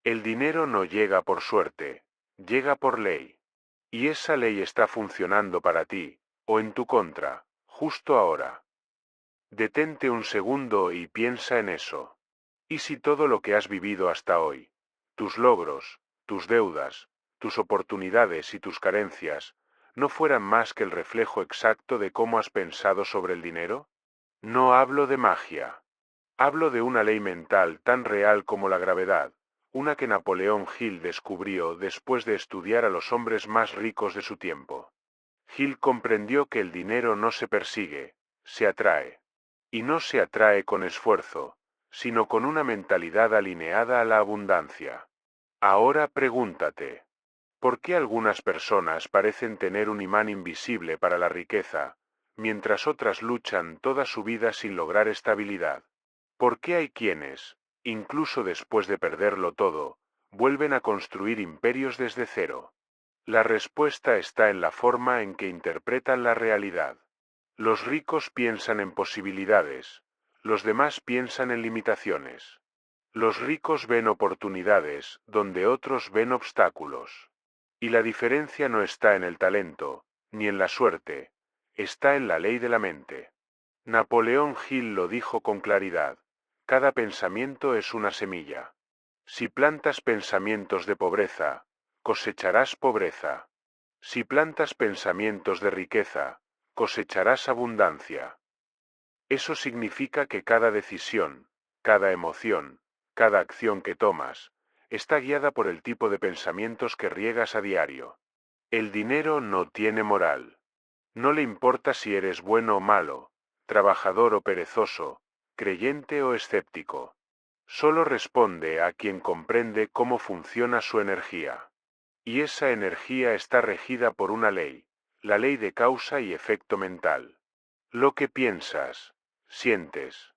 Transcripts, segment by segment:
El dinero no llega por suerte, llega por ley. Y esa ley está funcionando para ti, o en tu contra, justo ahora. Detente un segundo y piensa en eso. ¿Y si todo lo que has vivido hasta hoy, tus logros, tus deudas, tus oportunidades y tus carencias, no fueran más que el reflejo exacto de cómo has pensado sobre el dinero? No hablo de magia. Hablo de una ley mental tan real como la gravedad, una que Napoleón Hill descubrió después de estudiar a los hombres más ricos de su tiempo. Hill comprendió que el dinero no se persigue, se atrae. Y no se atrae con esfuerzo, sino con una mentalidad alineada a la abundancia. Ahora pregúntate, ¿por qué algunas personas parecen tener un imán invisible para la riqueza, mientras otras luchan toda su vida sin lograr estabilidad? ¿Por qué hay quienes, incluso después de perderlo todo, vuelven a construir imperios desde cero? La respuesta está en la forma en que interpretan la realidad. Los ricos piensan en posibilidades, los demás piensan en limitaciones. Los ricos ven oportunidades donde otros ven obstáculos. Y la diferencia no está en el talento, ni en la suerte, está en la ley de la mente. Napoleón Hill lo dijo con claridad: cada pensamiento es una semilla. Si plantas pensamientos de pobreza, cosecharás pobreza. Si plantas pensamientos de riqueza, cosecharás abundancia. Eso significa que cada decisión, cada emoción, cada acción que tomas, está guiada por el tipo de pensamientos que riegas a diario. El dinero no tiene moral. No le importa si eres bueno o malo, trabajador o perezoso, creyente o escéptico. Solo responde a quien comprende cómo funciona su energía. Y esa energía está regida por una ley, la ley de causa y efecto mental. Lo que piensas, sientes.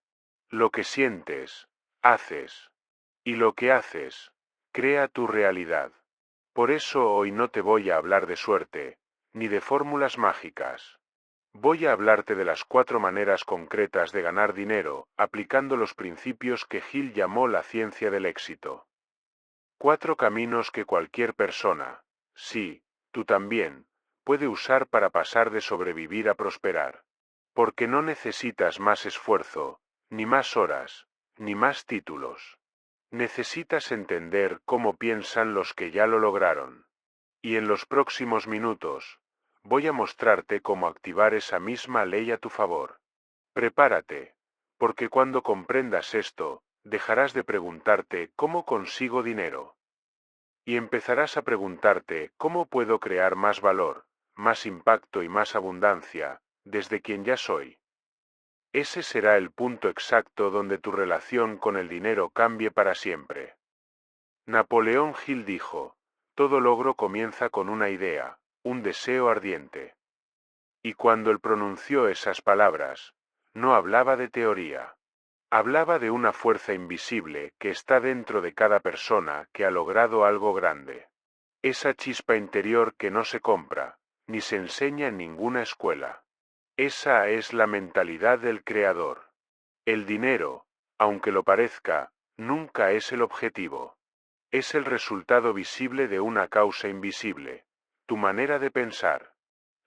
Lo que sientes, haces. Y lo que haces, crea tu realidad. Por eso hoy no te voy a hablar de suerte, ni de fórmulas mágicas. Voy a hablarte de las 4 maneras concretas de ganar dinero, aplicando los principios que Hill llamó la ciencia del éxito. 4 caminos que cualquier persona, sí, tú también, puede usar para pasar de sobrevivir a prosperar. Porque no necesitas más esfuerzo, ni más horas, ni más títulos. Necesitas entender cómo piensan los que ya lo lograron. Y en los próximos minutos, voy a mostrarte cómo activar esa misma ley a tu favor. Prepárate, porque cuando comprendas esto, dejarás de preguntarte ¿cómo consigo dinero? Y empezarás a preguntarte ¿cómo puedo crear más valor, más impacto y más abundancia, desde quien ya soy? Ese será el punto exacto donde tu relación con el dinero cambie para siempre. Napoleón Hill dijo: todo logro comienza con una idea, un deseo ardiente. Y cuando él pronunció esas palabras, no hablaba de teoría. Hablaba de una fuerza invisible que está dentro de cada persona que ha logrado algo grande. Esa chispa interior que no se compra, ni se enseña en ninguna escuela. Esa es la mentalidad del creador. El dinero, aunque lo parezca, nunca es el objetivo. Es el resultado visible de una causa invisible, tu manera de pensar.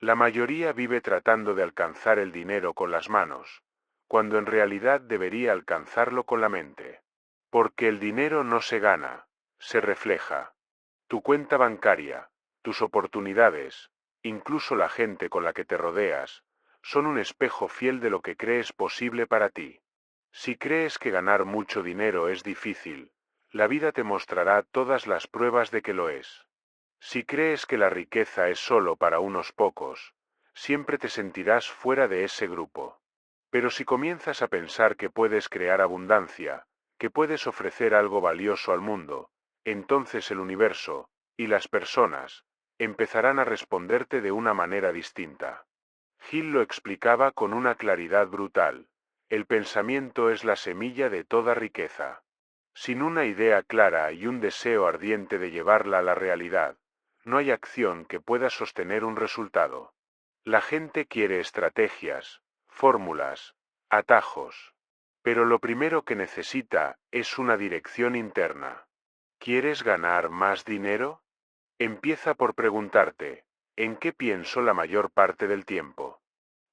La mayoría vive tratando de alcanzar el dinero con las manos, cuando en realidad debería alcanzarlo con la mente. Porque el dinero no se gana, se refleja. Tu cuenta bancaria, tus oportunidades, incluso la gente con la que te rodeas, son un espejo fiel de lo que crees posible para ti. Si crees que ganar mucho dinero es difícil, la vida te mostrará todas las pruebas de que lo es. Si crees que la riqueza es solo para unos pocos, siempre te sentirás fuera de ese grupo. Pero si comienzas a pensar que puedes crear abundancia, que puedes ofrecer algo valioso al mundo, entonces el universo, y las personas, empezarán a responderte de una manera distinta. Hill lo explicaba con una claridad brutal. El pensamiento es la semilla de toda riqueza. Sin una idea clara y un deseo ardiente de llevarla a la realidad, no hay acción que pueda sostener un resultado. La gente quiere estrategias, fórmulas, atajos. Pero lo primero que necesita es una dirección interna. ¿Quieres ganar más dinero? Empieza por preguntarte, ¿en qué pienso la mayor parte del tiempo?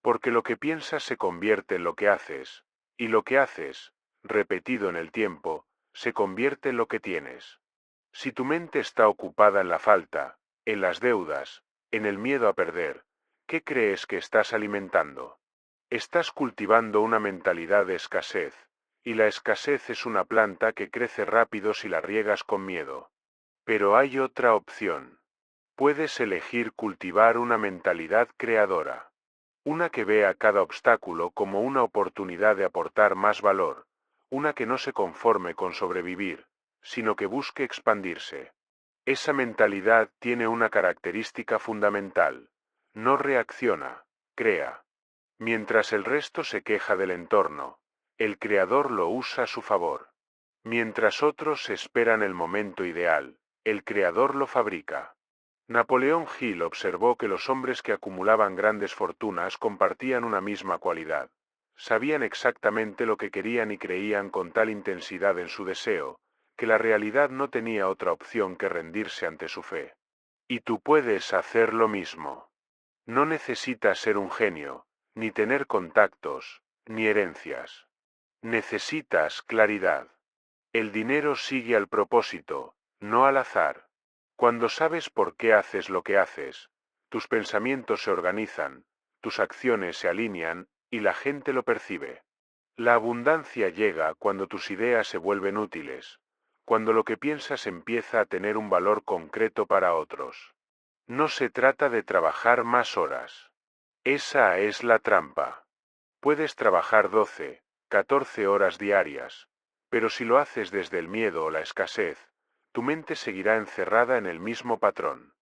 Porque lo que piensas se convierte en lo que haces, y lo que haces, repetido en el tiempo, se convierte en lo que tienes. Si tu mente está ocupada en la falta, en las deudas, en el miedo a perder, ¿qué crees que estás alimentando? Estás cultivando una mentalidad de escasez, y la escasez es una planta que crece rápido si la riegas con miedo. Pero hay otra opción. Puedes elegir cultivar una mentalidad creadora. Una que vea cada obstáculo como una oportunidad de aportar más valor, una que no se conforme con sobrevivir, sino que busque expandirse. Esa mentalidad tiene una característica fundamental. No reacciona, crea. Mientras el resto se queja del entorno, el creador lo usa a su favor. Mientras otros esperan el momento ideal, el creador lo fabrica. Napoleón Hill observó que los hombres que acumulaban grandes fortunas compartían una misma cualidad. Sabían exactamente lo que querían y creían con tal intensidad en su deseo, que la realidad no tenía otra opción que rendirse ante su fe. Y tú puedes hacer lo mismo. No necesitas ser un genio, ni tener contactos, ni herencias. Necesitas claridad. El dinero sigue al propósito, no al azar. Cuando sabes por qué haces lo que haces, tus pensamientos se organizan, tus acciones se alinean y la gente lo percibe. La abundancia llega cuando tus ideas se vuelven útiles, cuando lo que piensas empieza a tener un valor concreto para otros. No se trata de trabajar más horas. Esa es la trampa. Puedes trabajar 12, 14 horas diarias, pero si lo haces desde el miedo o la escasez, tu mente seguirá encerrada en el mismo patrón.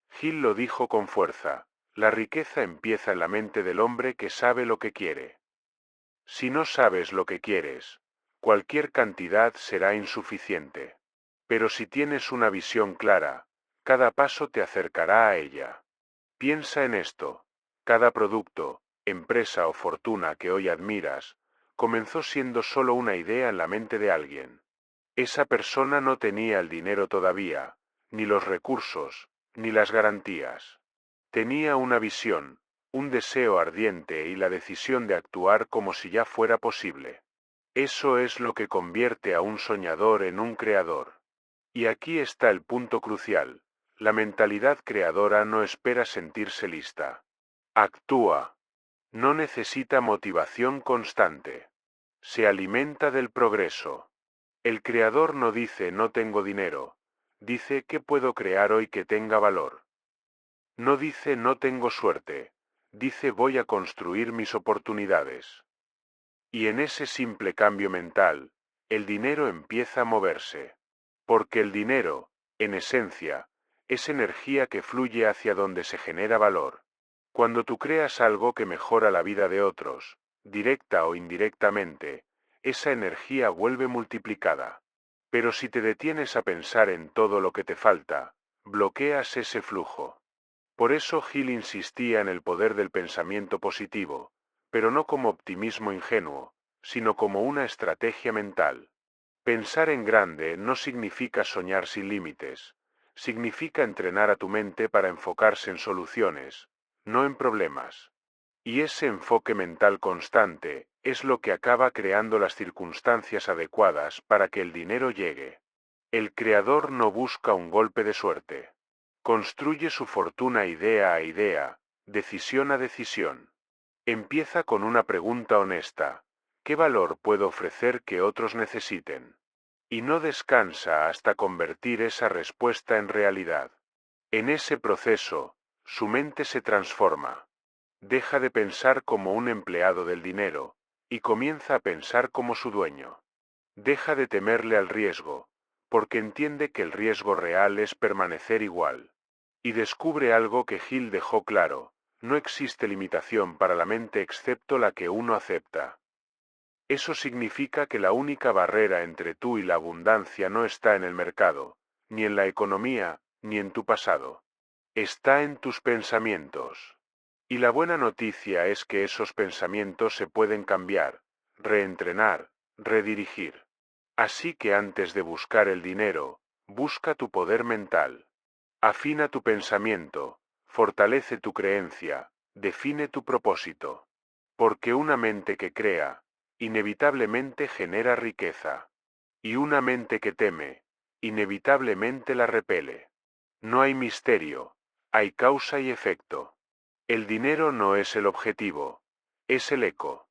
Gil lo dijo con fuerza, la riqueza empieza en la mente del hombre que sabe lo que quiere. Si no sabes lo que quieres, cualquier cantidad será insuficiente. Pero si tienes una visión clara, cada paso te acercará a ella. Piensa en esto. Cada producto, empresa o fortuna que hoy admiras, comenzó siendo solo una idea en la mente de alguien. Esa persona no tenía el dinero todavía, ni los recursos, ni las garantías. Tenía una visión, un deseo ardiente y la decisión de actuar como si ya fuera posible. Eso es lo que convierte a un soñador en un creador. Y aquí está el punto crucial. La mentalidad creadora no espera sentirse lista. Actúa. No necesita motivación constante. Se alimenta del progreso. El creador no dice no tengo dinero. Dice ¿qué puedo crear hoy que tenga valor? No dice no tengo suerte. Dice voy a construir mis oportunidades. Y en ese simple cambio mental, el dinero empieza a moverse. Porque el dinero, en esencia, es energía que fluye hacia donde se genera valor. Cuando tú creas algo que mejora la vida de otros, directa o indirectamente, esa energía vuelve multiplicada. Pero si te detienes a pensar en todo lo que te falta, bloqueas ese flujo. Por eso Gil insistía en el poder del pensamiento positivo, pero no como optimismo ingenuo, sino como una estrategia mental. Pensar en grande no significa soñar sin límites, significa entrenar a tu mente para enfocarse en soluciones, no en problemas. Y ese enfoque mental constante es lo que acaba creando las circunstancias adecuadas para que el dinero llegue. El creador no busca un golpe de suerte. Construye su fortuna idea a idea, decisión a decisión. Empieza con una pregunta honesta. ¿Qué valor puedo ofrecer que otros necesiten? Y no descansa hasta convertir esa respuesta en realidad. En ese proceso, su mente se transforma. Deja de pensar como un empleado del dinero, y comienza a pensar como su dueño. Deja de temerle al riesgo, porque entiende que el riesgo real es permanecer igual. Y descubre algo que Gil dejó claro, no existe limitación para la mente excepto la que uno acepta. Eso significa que la única barrera entre tú y la abundancia no está en el mercado, ni en la economía, ni en tu pasado. Está en tus pensamientos. Y la buena noticia es que esos pensamientos se pueden cambiar, reentrenar, redirigir. Así que antes de buscar el dinero, Busca tu poder mental. Afina tu pensamiento, fortalece tu creencia, define tu propósito. Porque una mente que crea, inevitablemente genera riqueza. Y una mente que teme, inevitablemente la repele. No hay misterio, hay causa y efecto. El dinero no es el objetivo, es el eco.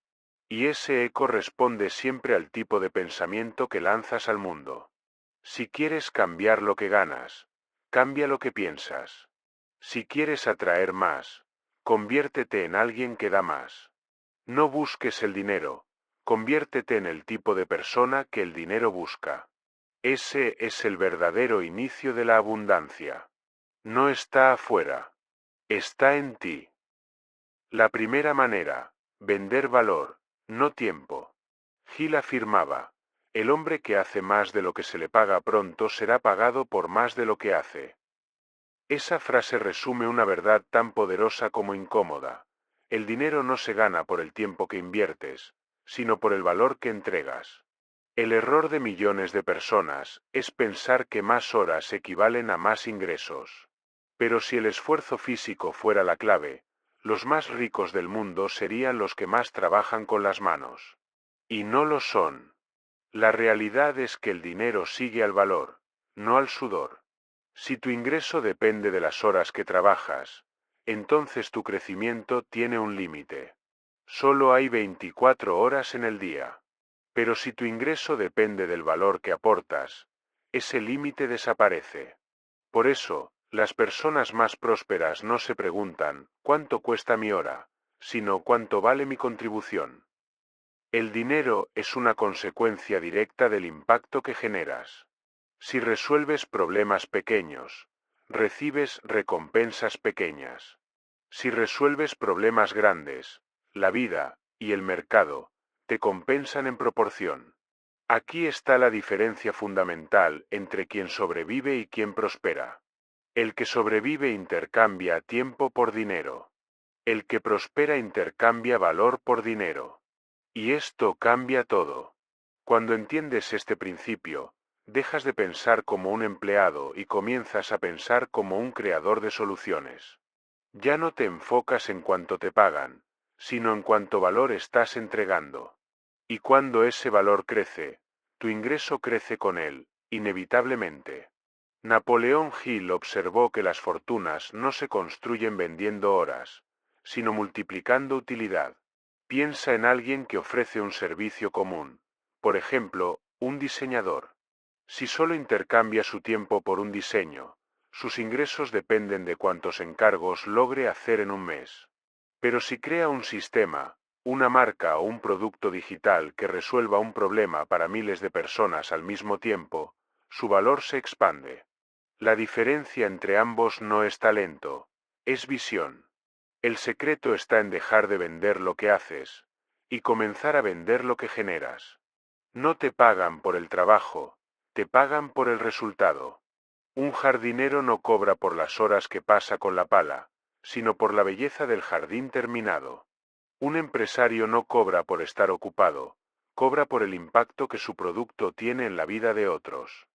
Y ese eco responde siempre al tipo de pensamiento que lanzas al mundo. Si quieres cambiar lo que ganas, cambia lo que piensas. Si quieres atraer más, conviértete en alguien que da más. No busques el dinero, conviértete en el tipo de persona que el dinero busca. Ese es el verdadero inicio de la abundancia. No está afuera, está en ti. La primera manera, vender valor, no tiempo. Gil afirmaba, el hombre que hace más de lo que se le paga pronto será pagado por más de lo que hace. Esa frase resume una verdad tan poderosa como incómoda. El dinero no se gana por el tiempo que inviertes, sino por el valor que entregas. El error de millones de personas es pensar que más horas equivalen a más ingresos. Pero si el esfuerzo físico fuera la clave, los más ricos del mundo serían los que más trabajan con las manos. Y no lo son. La realidad es que el dinero sigue al valor, no al sudor. Si tu ingreso depende de las horas que trabajas, entonces tu crecimiento tiene un límite. Solo hay 24 horas en el día. Pero si tu ingreso depende del valor que aportas, ese límite desaparece. Por eso, las personas más prósperas no se preguntan, ¿cuánto cuesta mi hora?, sino ¿cuánto vale mi contribución? El dinero es una consecuencia directa del impacto que generas. Si resuelves problemas pequeños, recibes recompensas pequeñas. Si resuelves problemas grandes, la vida y el mercado te compensan en proporción. Aquí está la diferencia fundamental entre quien sobrevive y quien prospera. El que sobrevive intercambia tiempo por dinero. El que prospera intercambia valor por dinero. Y esto cambia todo. Cuando entiendes este principio, dejas de pensar como un empleado y comienzas a pensar como un creador de soluciones. Ya no te enfocas en cuánto te pagan, sino en cuánto valor estás entregando. Y cuando ese valor crece, tu ingreso crece con él, inevitablemente. Napoleón Hill observó que las fortunas no se construyen vendiendo horas, sino multiplicando utilidad. Piensa en alguien que ofrece un servicio común, por ejemplo, un diseñador. Si solo intercambia su tiempo por un diseño, sus ingresos dependen de cuántos encargos logre hacer en un mes. Pero si crea un sistema, una marca o un producto digital que resuelva un problema para miles de personas al mismo tiempo, su valor se expande. La diferencia entre ambos no es talento, es visión. El secreto está en dejar de vender lo que haces y comenzar a vender lo que generas. No te pagan por el trabajo, te pagan por el resultado. Un jardinero no cobra por las horas que pasa con la pala, sino por la belleza del jardín terminado. Un empresario no cobra por estar ocupado, cobra por el impacto que su producto tiene en la vida de otros.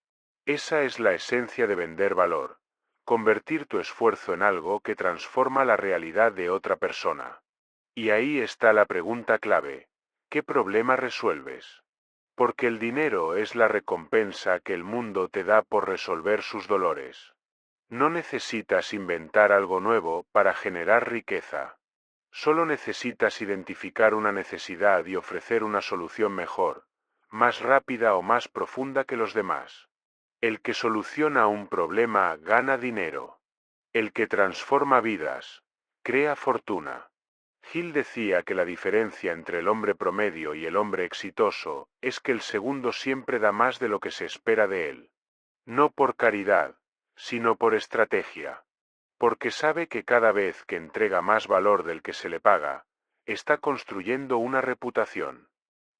Esa es la esencia de vender valor, convertir tu esfuerzo en algo que transforma la realidad de otra persona. Y ahí está la pregunta clave: ¿qué problema resuelves? Porque el dinero es la recompensa que el mundo te da por resolver sus dolores. No necesitas inventar algo nuevo para generar riqueza. Solo necesitas identificar una necesidad y ofrecer una solución mejor, más rápida o más profunda que los demás. El que soluciona un problema gana dinero. El que transforma vidas, crea fortuna. Hill decía que la diferencia entre el hombre promedio y el hombre exitoso es que el segundo siempre da más de lo que se espera de él. No por caridad, sino por estrategia. Porque sabe que cada vez que entrega más valor del que se le paga, está construyendo una reputación.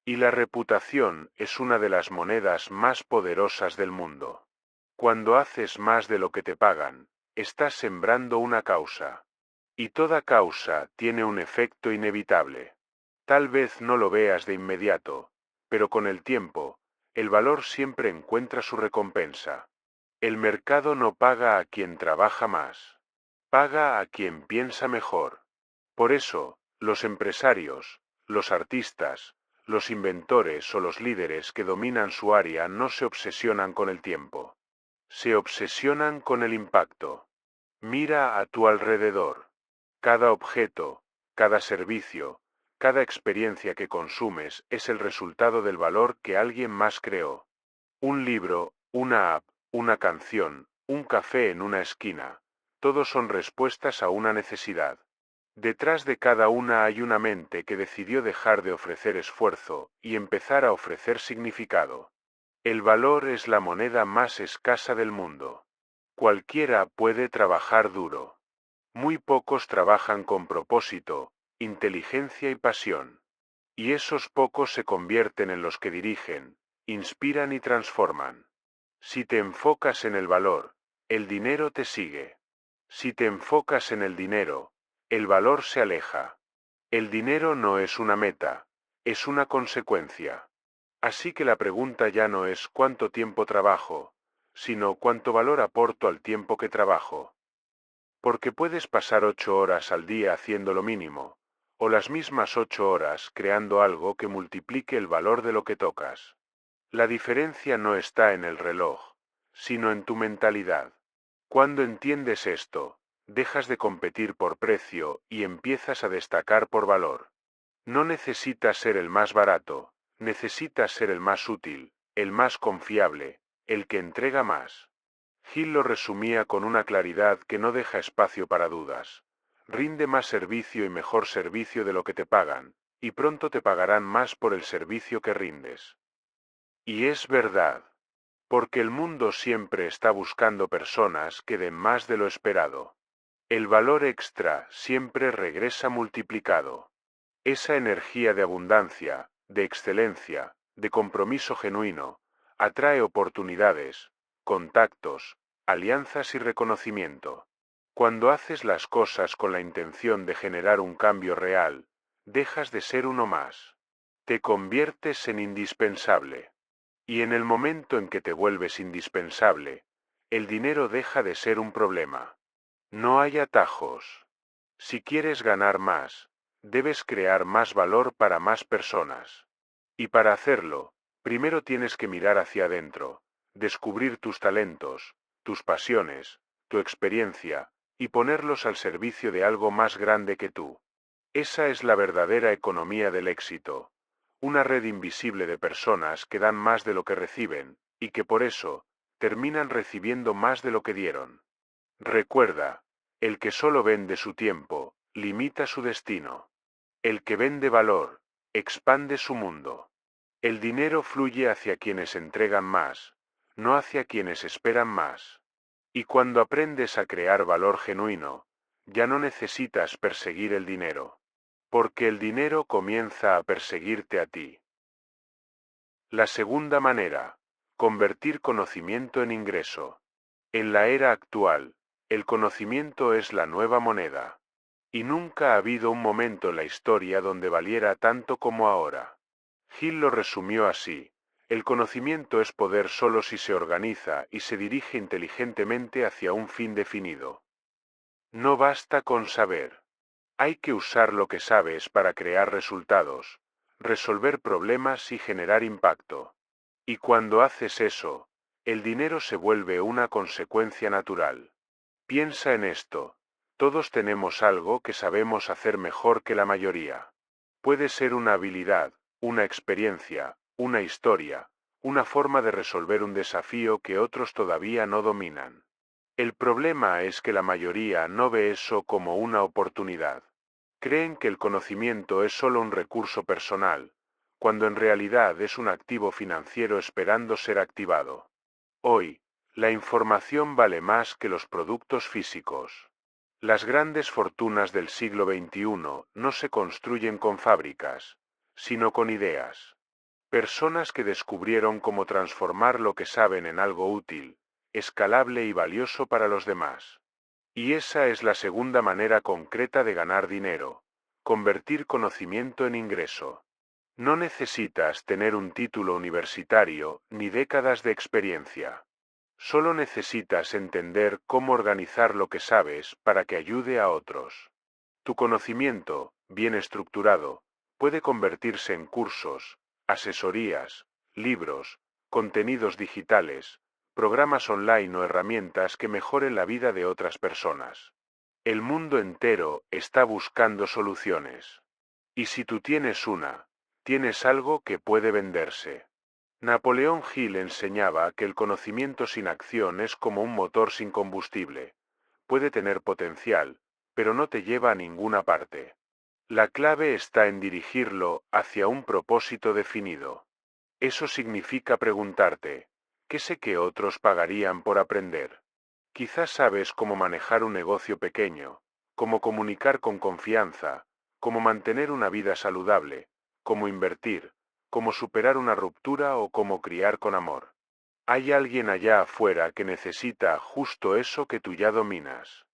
Y la reputación es una de las monedas más poderosas del mundo. Cuando haces más de lo que te pagan, estás sembrando una causa. Y toda causa tiene un efecto inevitable. Tal vez no lo veas de inmediato, pero con el tiempo, el valor siempre encuentra su recompensa. El mercado no paga a quien trabaja más. Paga a quien piensa mejor. Por eso, los empresarios, los artistas, los inventores o los líderes que dominan su área no se obsesionan con el tiempo. Se obsesionan con el impacto. Mira a tu alrededor. Cada objeto, cada servicio, cada experiencia que consumes es el resultado del valor que alguien más creó. Un libro, una app, una canción, un café en una esquina, todos son respuestas a una necesidad. Detrás de cada una hay una mente que decidió dejar de ofrecer esfuerzo y empezar a ofrecer significado. El valor es la moneda más escasa del mundo. Cualquiera puede trabajar duro. Muy pocos trabajan con propósito, inteligencia y pasión. Y esos pocos se convierten en los que dirigen, inspiran y transforman. Si te enfocas en el valor, el dinero te sigue. Si te enfocas en el dinero, el valor se aleja. El dinero no es una meta, es una consecuencia. Así que la pregunta ya no es cuánto tiempo trabajo, sino cuánto valor aporto al tiempo que trabajo. Porque puedes pasar 8 horas al día haciendo lo mínimo, o las mismas 8 horas creando algo que multiplique el valor de lo que tocas. La diferencia no está en el reloj, sino en tu mentalidad. Cuando entiendes esto, dejas de competir por precio y empiezas a destacar por valor. No necesitas ser el más barato, necesitas ser el más útil, el más confiable, el que entrega más. Gil lo resumía con una claridad que no deja espacio para dudas. Rinde más servicio y mejor servicio de lo que te pagan, y pronto te pagarán más por el servicio que rindes. Y es verdad, porque el mundo siempre está buscando personas que den más de lo esperado. El valor extra siempre regresa multiplicado. Esa energía de abundancia, de excelencia, de compromiso genuino, atrae oportunidades, contactos, alianzas y reconocimiento. Cuando haces las cosas con la intención de generar un cambio real, dejas de ser uno más. Te conviertes en indispensable. Y en el momento en que te vuelves indispensable, el dinero deja de ser un problema. No hay atajos. Si quieres ganar más, debes crear más valor para más personas. Y para hacerlo, primero tienes que mirar hacia adentro, descubrir tus talentos, tus pasiones, tu experiencia, y ponerlos al servicio de algo más grande que tú. Esa es la verdadera economía del éxito. Una red invisible de personas que dan más de lo que reciben, y que por eso, terminan recibiendo más de lo que dieron. Recuerda, el que solo vende su tiempo, limita su destino. El que vende valor, expande su mundo. El dinero fluye hacia quienes entregan más, no hacia quienes esperan más. Y cuando aprendes a crear valor genuino, ya no necesitas perseguir el dinero. Porque el dinero comienza a perseguirte a ti. La segunda manera, convertir conocimiento en ingreso. En la era actual, el conocimiento es la nueva moneda. Y nunca ha habido un momento en la historia donde valiera tanto como ahora. Gil lo resumió así: el conocimiento es poder solo si se organiza y se dirige inteligentemente hacia un fin definido. No basta con saber. Hay que usar lo que sabes para crear resultados, resolver problemas y generar impacto. Y cuando haces eso, el dinero se vuelve una consecuencia natural. Piensa en esto. Todos tenemos algo que sabemos hacer mejor que la mayoría. Puede ser una habilidad, una experiencia, una historia, una forma de resolver un desafío que otros todavía no dominan. El problema es que la mayoría no ve eso como una oportunidad. Creen que el conocimiento es solo un recurso personal, cuando en realidad es un activo financiero esperando ser activado. Hoy, la información vale más que los productos físicos. Las grandes fortunas del siglo XXI no se construyen con fábricas, sino con ideas. Personas que descubrieron cómo transformar lo que saben en algo útil, escalable y valioso para los demás. Y esa es la segunda manera concreta de ganar dinero: convertir conocimiento en ingreso. No necesitas tener un título universitario ni décadas de experiencia. Solo necesitas entender cómo organizar lo que sabes para que ayude a otros. Tu conocimiento, bien estructurado, puede convertirse en cursos, asesorías, libros, contenidos digitales, programas online o herramientas que mejoren la vida de otras personas. El mundo entero está buscando soluciones. Y si tú tienes una, tienes algo que puede venderse. Napoleón Hill enseñaba que el conocimiento sin acción es como un motor sin combustible. Puede tener potencial, pero no te lleva a ninguna parte. La clave está en dirigirlo hacia un propósito definido. Eso significa preguntarte, ¿qué sé que otros pagarían por aprender? Quizás sabes cómo manejar un negocio pequeño, cómo comunicar con confianza, cómo mantener una vida saludable, cómo invertir, cómo superar una ruptura o cómo criar con amor. Hay alguien allá afuera que necesita justo eso que tú ya dominas.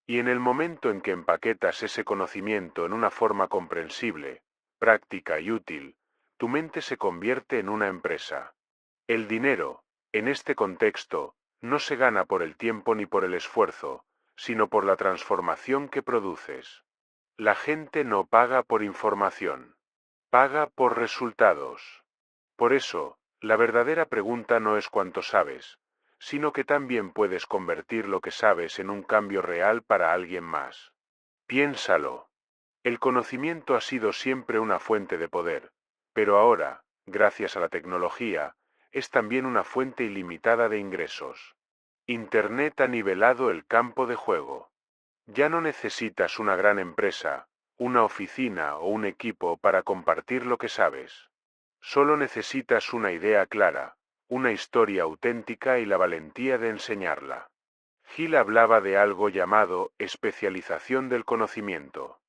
Y en el momento en que empaquetas ese conocimiento en una forma comprensible, práctica y útil, tu mente se convierte en una empresa. El dinero, en este contexto, no se gana por el tiempo ni por el esfuerzo, sino por la transformación que produces. La gente no paga por información, paga por resultados. Por eso, la verdadera pregunta no es cuánto sabes, sino que también puedes convertir lo que sabes en un cambio real para alguien más. Piénsalo. El conocimiento ha sido siempre una fuente de poder, pero ahora, gracias a la tecnología, es también una fuente ilimitada de ingresos. Internet ha nivelado el campo de juego. Ya no necesitas una gran empresa, una oficina o un equipo para compartir lo que sabes. Solo necesitas una idea clara, una historia auténtica y la valentía de enseñarla. Hill hablaba de algo llamado especialización del conocimiento.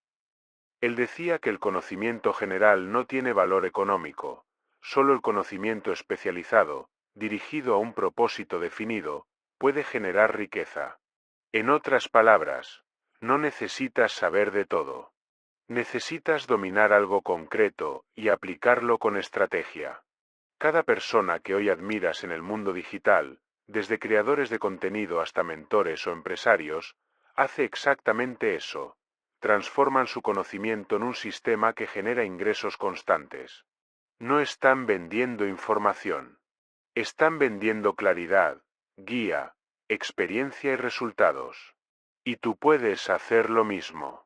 Él decía que el conocimiento general no tiene valor económico, solo el conocimiento especializado, dirigido a un propósito definido, puede generar riqueza. En otras palabras, no necesitas saber de todo. Necesitas dominar algo concreto y aplicarlo con estrategia. Cada persona que hoy admiras en el mundo digital, desde creadores de contenido hasta mentores o empresarios, hace exactamente eso. Transforman su conocimiento en un sistema que genera ingresos constantes. No están vendiendo información. Están vendiendo claridad, guía, experiencia y resultados. Y tú puedes hacer lo mismo.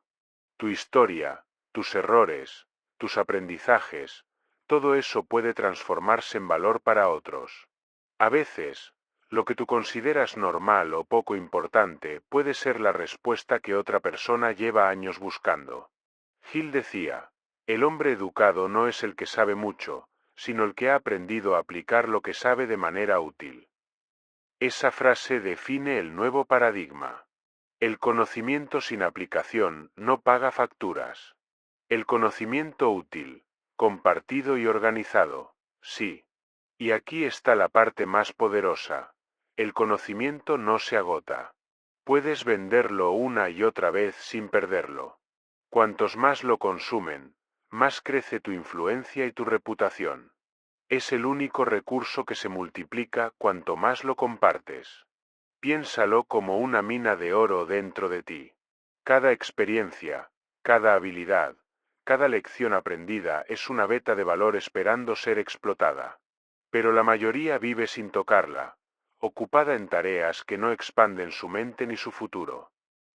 Tu historia, tus errores, tus aprendizajes, todo eso puede transformarse en valor para otros. A veces, lo que tú consideras normal o poco importante puede ser la respuesta que otra persona lleva años buscando. Hill decía, el hombre educado no es el que sabe mucho, sino el que ha aprendido a aplicar lo que sabe de manera útil. Esa frase define el nuevo paradigma. El conocimiento sin aplicación no paga facturas. El conocimiento útil, compartido y organizado, sí. Y aquí está la parte más poderosa. El conocimiento no se agota. Puedes venderlo una y otra vez sin perderlo. Cuantos más lo consumen, más crece tu influencia y tu reputación. Es el único recurso que se multiplica cuanto más lo compartes. Piénsalo como una mina de oro dentro de ti. Cada experiencia, cada habilidad, cada lección aprendida es una veta de valor esperando ser explotada. Pero la mayoría vive sin tocarla, ocupada en tareas que no expanden su mente ni su futuro.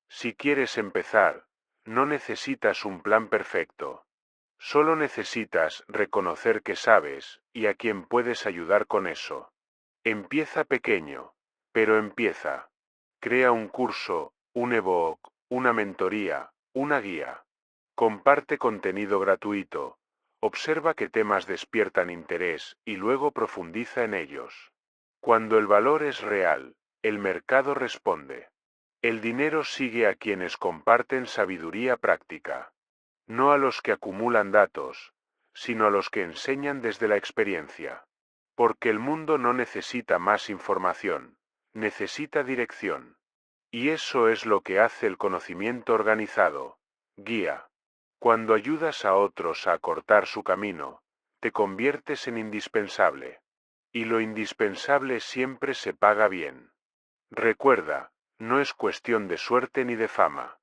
Si quieres empezar, no necesitas un plan perfecto. Solo necesitas reconocer que sabes y a quién puedes ayudar con eso. Empieza pequeño, pero empieza. Crea un curso, un ebook, una mentoría, una guía. Comparte contenido gratuito. Observa qué temas despiertan interés y luego profundiza en ellos. Cuando el valor es real, el mercado responde. El dinero sigue a quienes comparten sabiduría práctica. No a los que acumulan datos, sino a los que enseñan desde la experiencia. Porque el mundo no necesita más información, necesita dirección. Y eso es lo que hace el conocimiento organizado, guía. Cuando ayudas a otros a acortar su camino, te conviertes en indispensable. Y lo indispensable siempre se paga bien. Recuerda, no es cuestión de suerte ni de fama.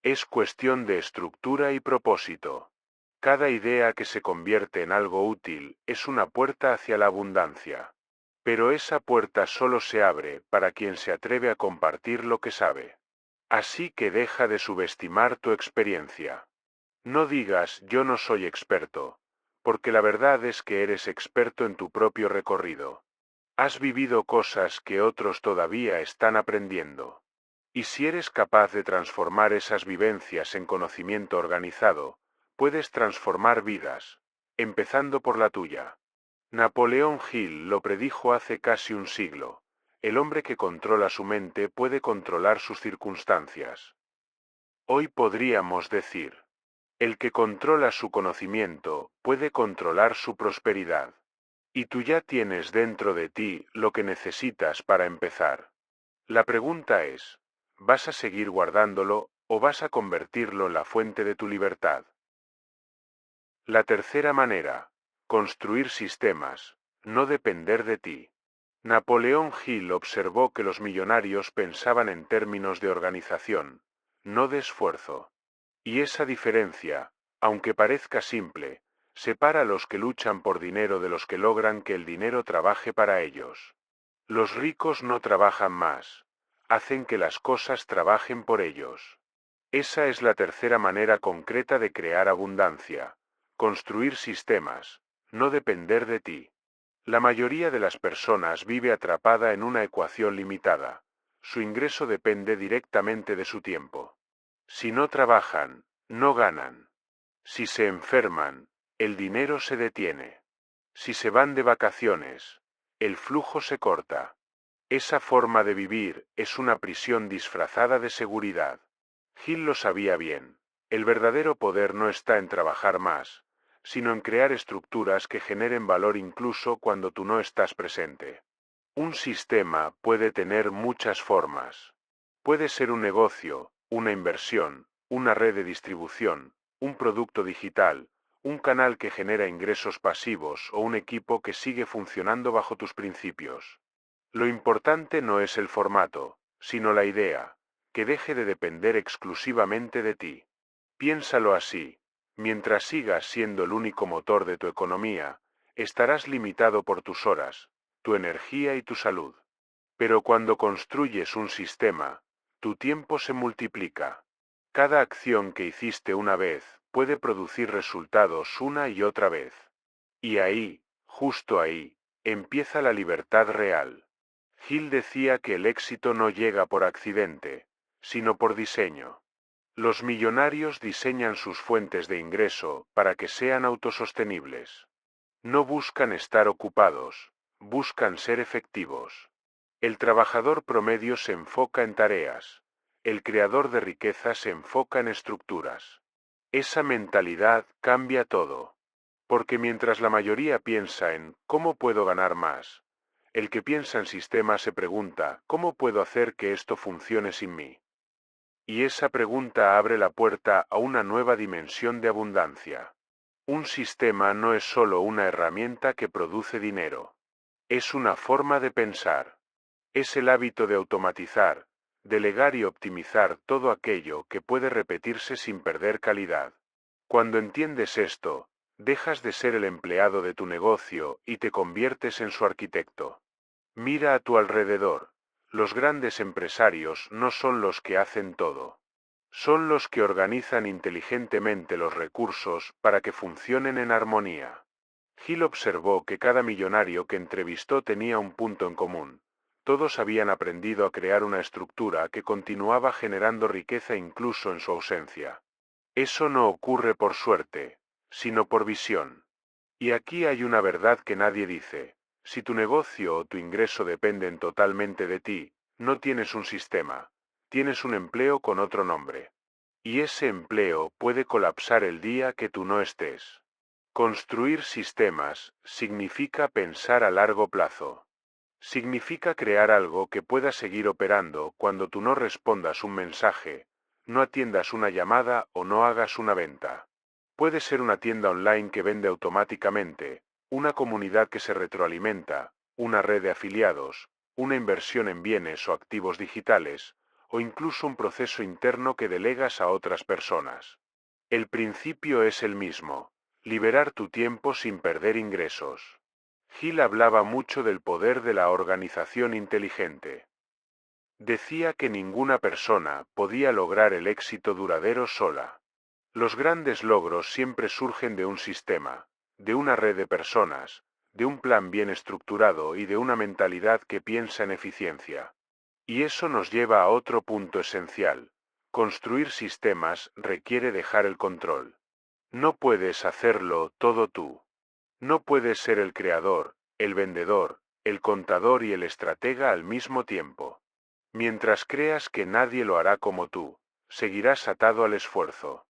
Es cuestión de estructura y propósito. Cada idea que se convierte en algo útil es una puerta hacia la abundancia. Pero esa puerta solo se abre para quien se atreve a compartir lo que sabe. Así que deja de subestimar tu experiencia. No digas yo no soy experto, porque la verdad es que eres experto en tu propio recorrido. Has vivido cosas que otros todavía están aprendiendo. Y si eres capaz de transformar esas vivencias en conocimiento organizado, puedes transformar vidas, empezando por la tuya. Napoleón Hill lo predijo hace casi un siglo. El hombre que controla su mente puede controlar sus circunstancias. Hoy podríamos decir, el que controla su conocimiento puede controlar su prosperidad. Y tú ya tienes dentro de ti lo que necesitas para empezar. La pregunta es, ¿vas a seguir guardándolo o vas a convertirlo en la fuente de tu libertad? La tercera manera, construir sistemas, no depender de ti. Napoleón Hill observó que los millonarios pensaban en términos de organización, no de esfuerzo. Y esa diferencia, aunque parezca simple, separa a los que luchan por dinero de los que logran que el dinero trabaje para ellos. Los ricos no trabajan más, hacen que las cosas trabajen por ellos. Esa es la tercera manera concreta de crear abundancia, construir sistemas, no depender de ti. La mayoría de las personas vive atrapada en una ecuación limitada. Su ingreso depende directamente de su tiempo. Si no trabajan, no ganan. Si se enferman, el dinero se detiene. Si se van de vacaciones, el flujo se corta. Esa forma de vivir es una prisión disfrazada de seguridad. Hill lo sabía bien. El verdadero poder no está en trabajar más, sino en crear estructuras que generen valor incluso cuando tú no estás presente. Un sistema puede tener muchas formas. Puede ser un negocio, una inversión, una red de distribución, un producto digital, un canal que genera ingresos pasivos o un equipo que sigue funcionando bajo tus principios. Lo importante no es el formato, sino la idea, que deje de depender exclusivamente de ti. Piénsalo así, mientras sigas siendo el único motor de tu economía, estarás limitado por tus horas, tu energía y tu salud. Pero cuando construyes un sistema, tu tiempo se multiplica. Cada acción que hiciste una vez puede producir resultados una y otra vez. Y ahí, justo ahí, empieza la libertad real. Hill decía que el éxito no llega por accidente, sino por diseño. Los millonarios diseñan sus fuentes de ingreso para que sean autosostenibles. No buscan estar ocupados, buscan ser efectivos. El trabajador promedio se enfoca en tareas. El creador de riqueza se enfoca en estructuras. Esa mentalidad cambia todo. Porque mientras la mayoría piensa en ¿cómo puedo ganar más?, el que piensa en sistemas se pregunta ¿cómo puedo hacer que esto funcione sin mí? Y esa pregunta abre la puerta a una nueva dimensión de abundancia. Un sistema no es solo una herramienta que produce dinero. Es una forma de pensar. Es el hábito de automatizar, delegar y optimizar todo aquello que puede repetirse sin perder calidad. Cuando entiendes esto, dejas de ser el empleado de tu negocio y te conviertes en su arquitecto. Mira a tu alrededor. Los grandes empresarios no son los que hacen todo. Son los que organizan inteligentemente los recursos para que funcionen en armonía. Hill observó que cada millonario que entrevistó tenía un punto en común. Todos habían aprendido a crear una estructura que continuaba generando riqueza incluso en su ausencia. Eso no ocurre por suerte, sino por visión. Y aquí hay una verdad que nadie dice. Si tu negocio o tu ingreso dependen totalmente de ti, no tienes un sistema, tienes un empleo con otro nombre. Y ese empleo puede colapsar el día que tú no estés. Construir sistemas significa pensar a largo plazo. Significa crear algo que pueda seguir operando cuando tú no respondas un mensaje, no atiendas una llamada o no hagas una venta. Puede ser una tienda online que vende automáticamente, una comunidad que se retroalimenta, una red de afiliados, una inversión en bienes o activos digitales, o incluso un proceso interno que delegas a otras personas. El principio es el mismo: liberar tu tiempo sin perder ingresos. Hill hablaba mucho del poder de la organización inteligente. Decía que ninguna persona podía lograr el éxito duradero sola. Los grandes logros siempre surgen de un sistema, de una red de personas, de un plan bien estructurado y de una mentalidad que piensa en eficiencia. Y eso nos lleva a otro punto esencial: construir sistemas requiere dejar el control. No puedes hacerlo todo tú. No puedes ser el creador, el vendedor, el contador y el estratega al mismo tiempo. Mientras creas que nadie lo hará como tú, seguirás atado al esfuerzo.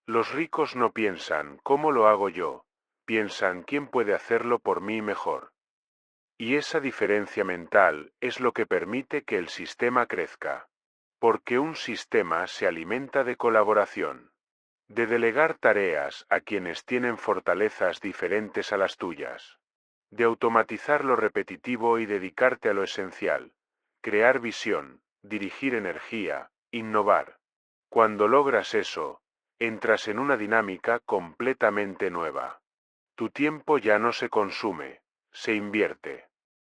Los ricos no piensan ¿cómo lo hago yo?, piensan ¿quién puede hacerlo por mí mejor? Y esa diferencia mental es lo que permite que el sistema crezca. Porque un sistema se alimenta de colaboración, de delegar tareas a quienes tienen fortalezas diferentes a las tuyas, de automatizar lo repetitivo y dedicarte a lo esencial, crear visión, dirigir energía, innovar. Cuando logras eso, entras en una dinámica completamente nueva. Tu tiempo ya no se consume, se invierte.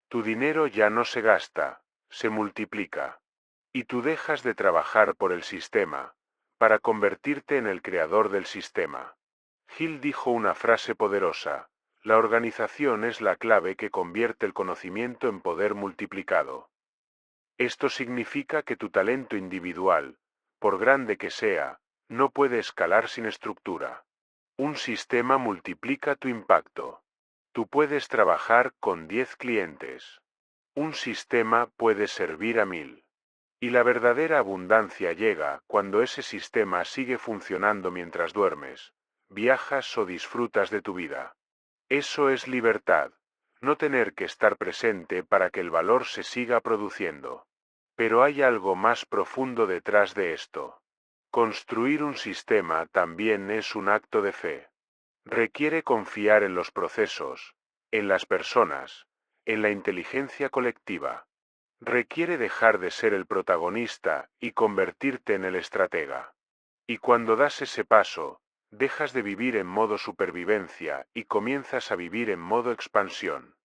Tu dinero ya no se gasta, se multiplica. Y tú dejas de trabajar por el sistema, para convertirte en el creador del sistema. Hill dijo una frase poderosa: la organización es la clave que convierte el conocimiento en poder multiplicado. Esto significa que tu talento individual, por grande que sea, no puede escalar sin estructura. Un sistema multiplica tu impacto. Tú puedes trabajar con 10 clientes. Un sistema puede servir a 1000. Y la verdadera abundancia llega cuando ese sistema sigue funcionando mientras duermes, viajas o disfrutas de tu vida. Eso es libertad, no tener que estar presente para que el valor se siga produciendo. Pero hay algo más profundo detrás de esto. Construir un sistema también es un acto de fe. Requiere confiar en los procesos, en las personas, en la inteligencia colectiva. Requiere dejar de ser el protagonista y convertirte en el estratega. Y cuando das ese paso, dejas de vivir en modo supervivencia y comienzas a vivir en modo expansión.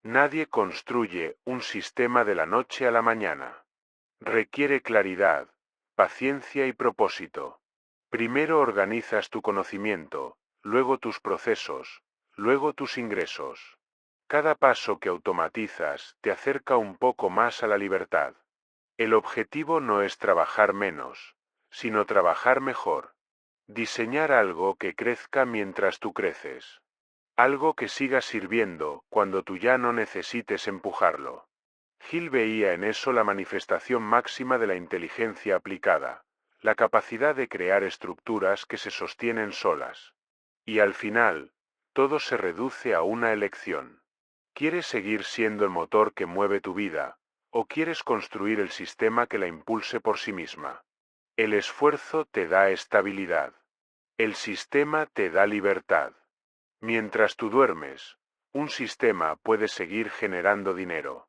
Nadie construye un sistema de la noche a la mañana. Requiere claridad, paciencia y propósito. Primero organizas tu conocimiento, luego tus procesos, luego tus ingresos. Cada paso que automatizas te acerca un poco más a la libertad. El objetivo no es trabajar menos, sino trabajar mejor. Diseñar algo que crezca mientras tú creces. Algo que siga sirviendo cuando tú ya no necesites empujarlo. Hill veía en eso la manifestación máxima de la inteligencia aplicada, la capacidad de crear estructuras que se sostienen solas. Y al final, todo se reduce a una elección. ¿Quieres seguir siendo el motor que mueve tu vida, o quieres construir el sistema que la impulse por sí misma? El esfuerzo te da estabilidad. El sistema te da libertad. Mientras tú duermes, un sistema puede seguir generando dinero.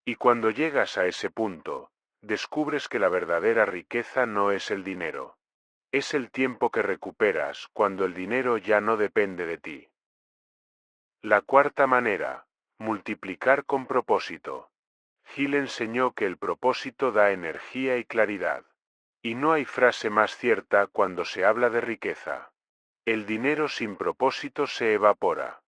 Y cuando llegas a ese punto, descubres que la verdadera riqueza no es el dinero. Es el tiempo que recuperas cuando el dinero ya no depende de ti. La cuarta manera: multiplicar con propósito. Hill enseñó que el propósito da energía y claridad. Y no hay frase más cierta cuando se habla de riqueza. El dinero sin propósito se evapora.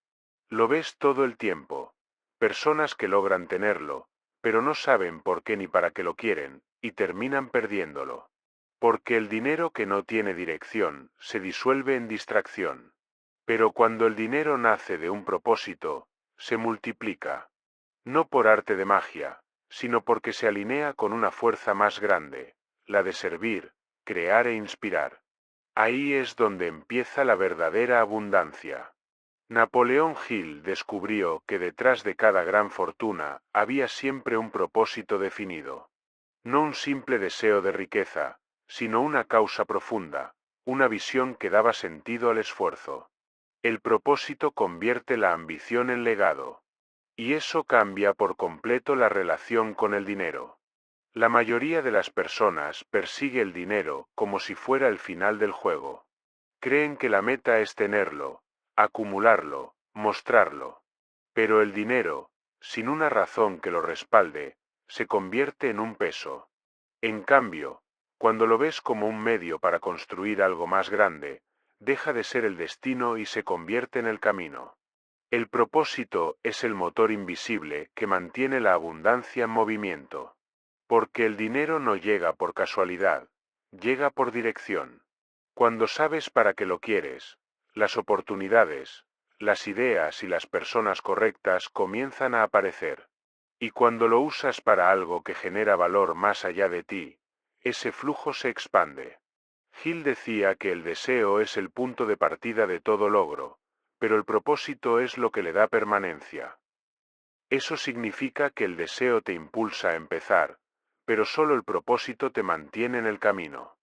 Lo ves todo el tiempo. Personas que logran tenerlo, pero no saben por qué ni para qué lo quieren, y terminan perdiéndolo. Porque el dinero que no tiene dirección, se disuelve en distracción. Pero cuando el dinero nace de un propósito, se multiplica. No por arte de magia, sino porque se alinea con una fuerza más grande, la de servir, crear e inspirar. Ahí es donde empieza la verdadera abundancia. Napoleón Hill descubrió que detrás de cada gran fortuna había siempre un propósito definido. No un simple deseo de riqueza, sino una causa profunda, una visión que daba sentido al esfuerzo. El propósito convierte la ambición en legado. Y eso cambia por completo la relación con el dinero. La mayoría de las personas persigue el dinero como si fuera el final del juego. Creen que la meta es tenerlo, acumularlo, mostrarlo. Pero el dinero, sin una razón que lo respalde, se convierte en un peso. En cambio, cuando lo ves como un medio para construir algo más grande, deja de ser el destino y se convierte en el camino. El propósito es el motor invisible que mantiene la abundancia en movimiento. Porque el dinero no llega por casualidad, llega por dirección. Cuando sabes para qué lo quieres, las oportunidades, las ideas y las personas correctas comienzan a aparecer. Y cuando lo usas para algo que genera valor más allá de ti, ese flujo se expande. Gil decía que el deseo es el punto de partida de todo logro, pero el propósito es lo que le da permanencia. Eso significa que el deseo te impulsa a empezar, pero solo el propósito te mantiene en el camino.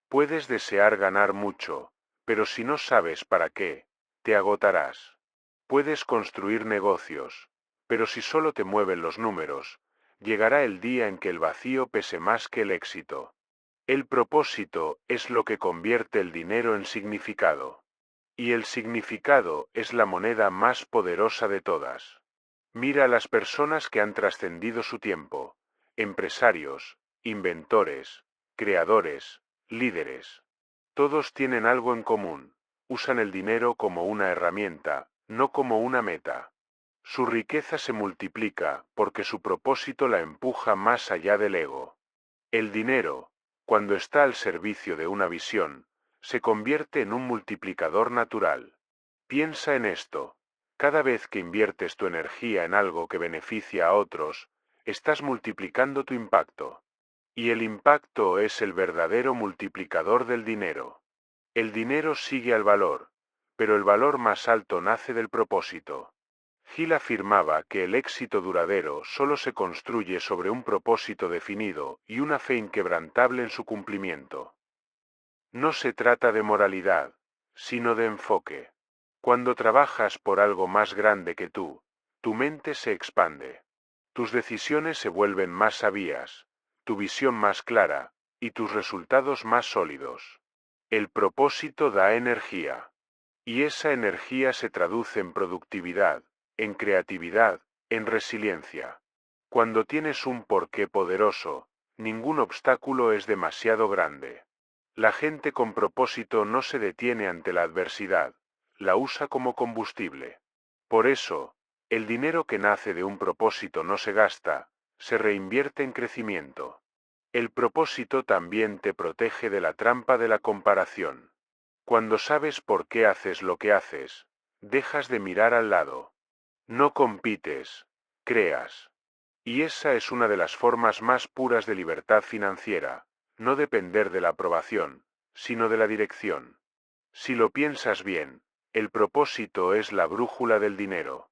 Puedes desear ganar mucho, pero si no sabes para qué, te agotarás. Puedes construir negocios, pero si solo te mueven los números, llegará el día en que el vacío pese más que el éxito. El propósito es lo que convierte el dinero en significado. Y el significado es la moneda más poderosa de todas. Mira a las personas que han trascendido su tiempo: empresarios, inventores, creadores, líderes. Todos tienen algo en común: usan el dinero como una herramienta, no como una meta. Su riqueza se multiplica porque su propósito la empuja más allá del ego. El dinero, cuando está al servicio de una visión, se convierte en un multiplicador natural. Piensa en esto: cada vez que inviertes tu energía en algo que beneficia a otros, estás multiplicando tu impacto. Y el impacto es el verdadero multiplicador del dinero. El dinero sigue al valor, pero el valor más alto nace del propósito. Gil afirmaba que el éxito duradero solo se construye sobre un propósito definido y una fe inquebrantable en su cumplimiento. No se trata de moralidad, sino de enfoque. Cuando trabajas por algo más grande que tú, tu mente se expande. Tus decisiones se vuelven más sabias, tu visión más clara, y tus resultados más sólidos. El propósito da energía. Y esa energía se traduce en productividad, en creatividad, en resiliencia. Cuando tienes un porqué poderoso, ningún obstáculo es demasiado grande. La gente con propósito no se detiene ante la adversidad, la usa como combustible. Por eso, el dinero que nace de un propósito no se gasta, se reinvierte en crecimiento. El propósito también te protege de la trampa de la comparación. Cuando sabes por qué haces lo que haces, dejas de mirar al lado. No compites, creas. Y esa es una de las formas más puras de libertad financiera: no depender de la aprobación, sino de la dirección. Si lo piensas bien, el propósito es la brújula del dinero.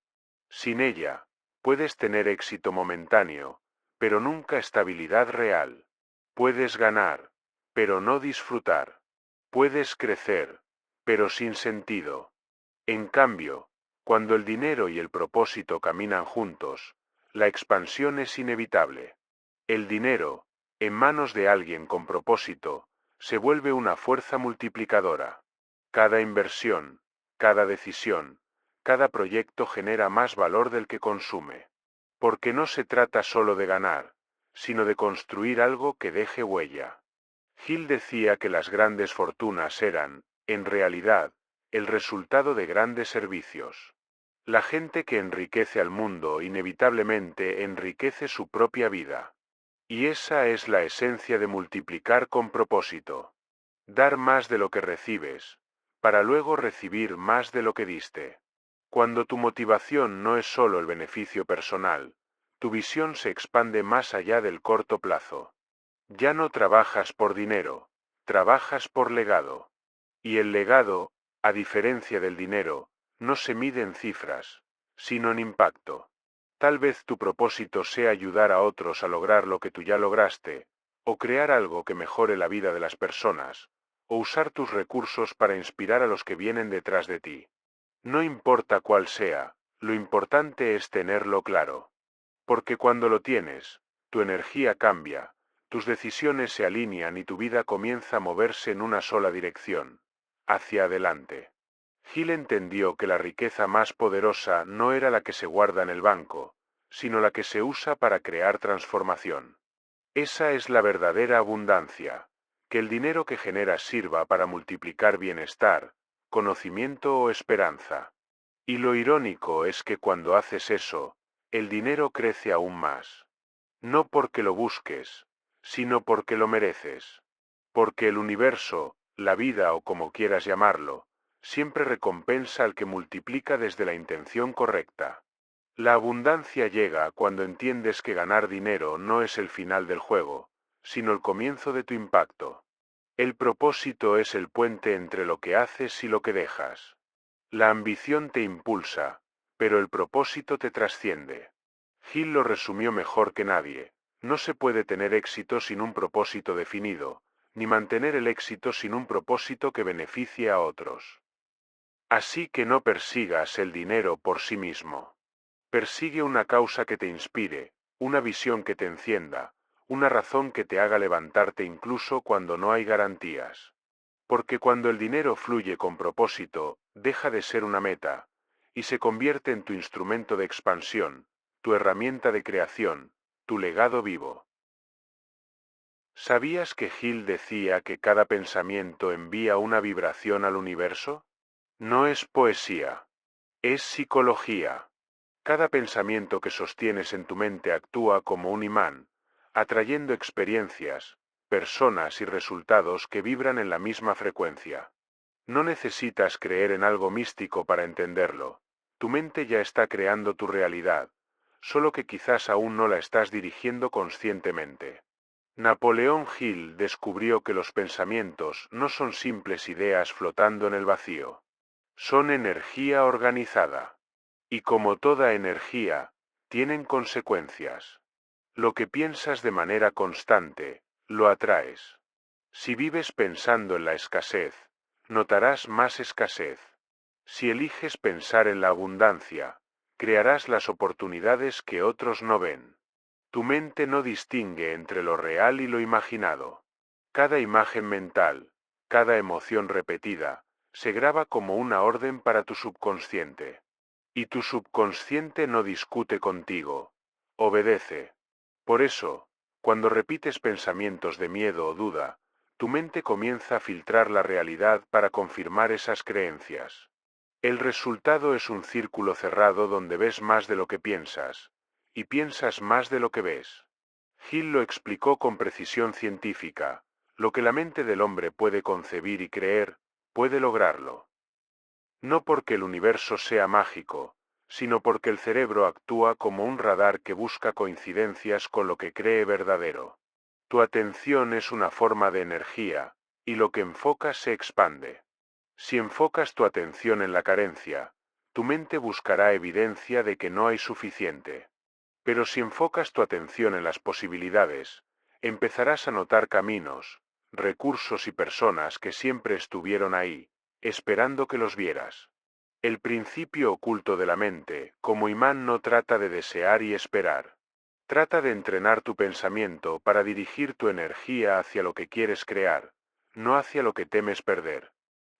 Sin ella, puedes tener éxito momentáneo, pero nunca estabilidad real. Puedes ganar, pero no disfrutar. Puedes crecer, pero sin sentido. En cambio, cuando el dinero y el propósito caminan juntos, la expansión es inevitable. El dinero, en manos de alguien con propósito, se vuelve una fuerza multiplicadora. Cada inversión, cada decisión, cada proyecto genera más valor del que consume. Porque no se trata solo de ganar, sino de construir algo que deje huella. Gil decía que las grandes fortunas eran, en realidad, el resultado de grandes servicios. La gente que enriquece al mundo inevitablemente enriquece su propia vida. Y esa es la esencia de multiplicar con propósito. Dar más de lo que recibes, para luego recibir más de lo que diste. Cuando tu motivación no es solo el beneficio personal, tu visión se expande más allá del corto plazo. Ya no trabajas por dinero, trabajas por legado. Y el legado, a diferencia del dinero, no se mide en cifras, sino en impacto. Tal vez tu propósito sea ayudar a otros a lograr lo que tú ya lograste, o crear algo que mejore la vida de las personas, o usar tus recursos para inspirar a los que vienen detrás de ti. No importa cuál sea, Lo importante es tenerlo claro. Porque cuando lo tienes, tu energía cambia, tus decisiones se alinean y tu vida comienza a moverse en una sola dirección, hacia adelante. Gil entendió que la riqueza más poderosa no era la que se guarda en el banco, sino la que se usa para crear transformación. Esa es la verdadera abundancia, que el dinero que generas sirva para multiplicar bienestar, conocimiento o esperanza. Y lo irónico es que cuando haces eso, el dinero crece aún más. No porque lo busques, sino porque lo mereces. Porque el universo, la vida o como quieras llamarlo, siempre recompensa al que multiplica desde la intención correcta. La abundancia llega cuando entiendes que ganar dinero no es el final del juego, sino el comienzo de tu impacto. El propósito es el puente entre lo que haces y lo que dejas. La ambición te impulsa, pero el propósito te trasciende. Gil lo resumió mejor que nadie. No se puede tener éxito sin un propósito definido, ni mantener el éxito sin un propósito que beneficie a otros. Así que no persigas el dinero por sí mismo. Persigue una causa que te inspire, una visión que te encienda, una razón que te haga levantarte incluso cuando no hay garantías. Porque cuando el dinero fluye con propósito, deja de ser una meta, y se convierte en tu instrumento de expansión, tu herramienta de creación, tu legado vivo. ¿Sabías que Gil decía que cada pensamiento envía una vibración al universo? No es poesía, es psicología. Cada pensamiento que sostienes en tu mente actúa como un imán, atrayendo experiencias, personas y resultados que vibran en la misma frecuencia. No necesitas creer en algo místico para entenderlo. Tu mente ya está creando tu realidad, solo que quizás aún no la estás dirigiendo conscientemente. Napoleón Hill descubrió que los pensamientos no son simples ideas flotando en el vacío. Son energía organizada. Y como toda energía, tienen consecuencias. Lo que piensas de manera constante, lo atraes. Si vives pensando en la escasez, notarás más escasez. Si eliges pensar en la abundancia, crearás las oportunidades que otros no ven. Tu mente no distingue entre lo real y lo imaginado. Cada imagen mental, cada emoción repetida, se graba como una orden para tu subconsciente. Y tu subconsciente no discute contigo, obedece. Por eso, cuando repites pensamientos de miedo o duda, tu mente comienza a filtrar la realidad para confirmar esas creencias. El resultado es un círculo cerrado donde ves más de lo que piensas, y piensas más de lo que ves. Hill lo explicó con precisión científica: lo que la mente del hombre puede concebir y creer, puede lograrlo. No porque el universo sea mágico, sino porque el cerebro actúa como un radar que busca coincidencias con lo que cree verdadero. Tu atención es una forma de energía, y lo que enfocas se expande. Si enfocas tu atención en la carencia, tu mente buscará evidencia de que no hay suficiente. Pero si enfocas tu atención en las posibilidades, empezarás a notar caminos, recursos y personas que siempre estuvieron ahí, esperando que los vieras. El principio oculto de la mente, como imán, no trata de desear y esperar. Trata de entrenar tu pensamiento para dirigir tu energía hacia lo que quieres crear, no hacia lo que temes perder.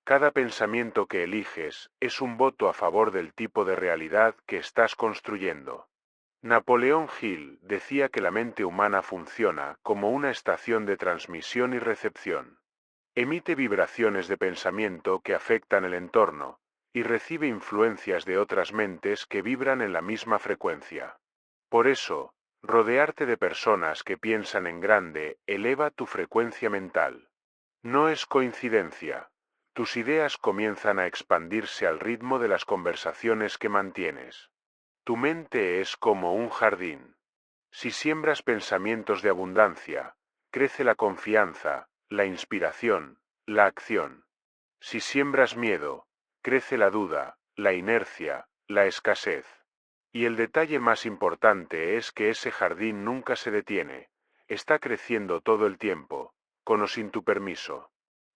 Cada pensamiento que eliges es un voto a favor del tipo de realidad que estás construyendo. Napoleón Hill decía que la mente humana funciona como una estación de transmisión y recepción. Emite vibraciones de pensamiento que afectan el entorno, y recibe influencias de otras mentes que vibran en la misma frecuencia. Por eso, rodearte de personas que piensan en grande eleva tu frecuencia mental. No es coincidencia. Tus ideas comienzan a expandirse al ritmo de las conversaciones que mantienes. Tu mente es como un jardín. Si siembras pensamientos de abundancia, crece la confianza, la inspiración, la acción. Si siembras miedo, crece la duda, la inercia, la escasez. Y el detalle más importante es que ese jardín nunca se detiene, está creciendo todo el tiempo, con o sin tu permiso.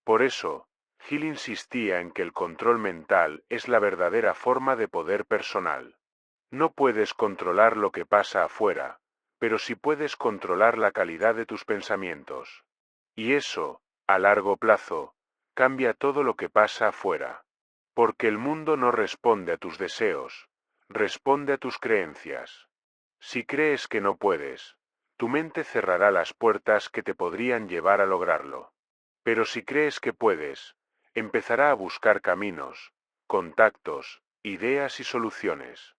Por eso, Hill insistía en que el control mental es la verdadera forma de poder personal. No puedes controlar lo que pasa afuera, pero sí puedes controlar la calidad de tus pensamientos. Y eso, a largo plazo, cambia todo lo que pasa afuera. Porque el mundo no responde a tus deseos, responde a tus creencias. Si crees que no puedes, tu mente cerrará las puertas que te podrían llevar a lograrlo. Pero si crees que puedes, empezará a buscar caminos, contactos, ideas y soluciones.